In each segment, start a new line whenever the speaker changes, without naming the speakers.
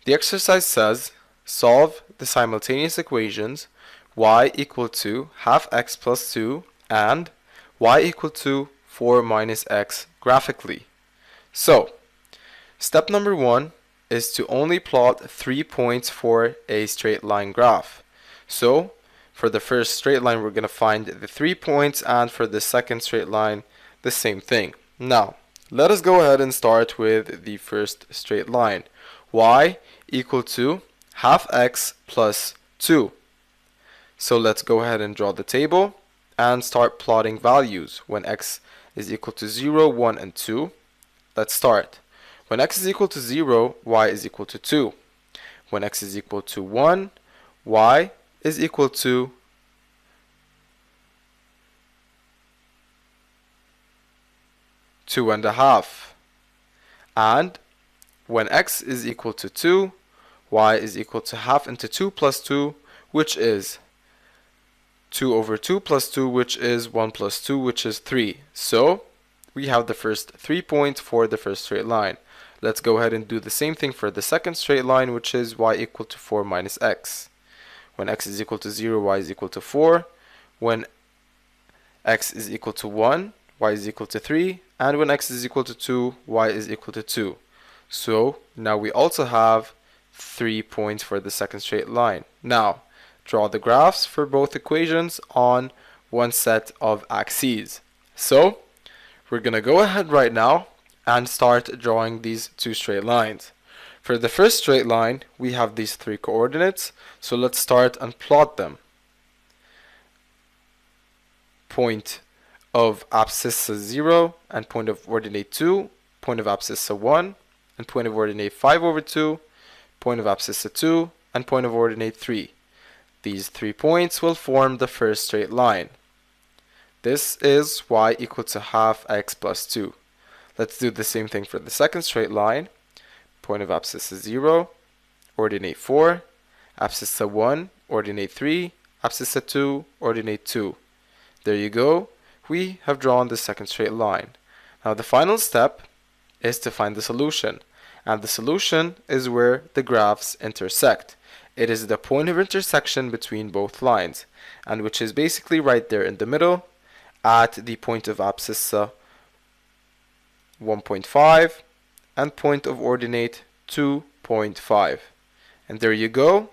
The exercise says, solve the simultaneous equations y equal to half x plus 2 and y equal to 4 minus x graphically. So, step number 1 is to only plot 3 points for a straight line graph. So, for the first straight line we're going to find the 3 points, and for the second straight line the same thing. Now, let us go ahead and start with the first straight line. Y equal to half x plus 2. So let's go ahead and draw the table and start plotting values when x is equal to 0, 1, and 2. Let's start. When x is equal to 0, y is equal to 2. When x is equal to 1, y is equal to 2.5. And when x is equal to 2, y is equal to half into 2 plus 2, which is 2 over 2 plus 2, which is 1 plus 2, which is 3. So we have the first 3 points for the first straight line. Let's go ahead and do the same thing for the second straight line, which is y equal to 4 minus x. When x is equal to 0, y is equal to 4. When x is equal to 1, y is equal to 3. And when x is equal to 2, y is equal to 2. So now we also have 3 points for the second straight line. Now, draw the graphs for both equations on one set of axes. So, we're going to go ahead right now and start drawing these two straight lines. For the first straight line, we have these 3 coordinates, so let's start and plot them. Point of abscissa 0 and point of ordinate 2, point of abscissa 1, and point of ordinate 5 over 2, point of abscissa 2, and point of ordinate 3. These 3 points will form the first straight line. This is y equal to half x plus 2. Let's do the same thing for the second straight line. Point of abscissa 0, ordinate 4, abscissa 1, ordinate 3, abscissa 2, ordinate 2. There you go. We have drawn the second straight line. Now the final step is to find the solution. And the solution is where the graphs intersect. It is the point of intersection between both lines, and which is basically right there in the middle at the point of abscissa 1.5 and point of ordinate 2.5. And there you go.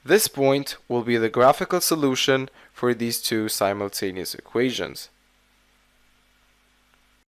This point will be the graphical solution for these two simultaneous equations.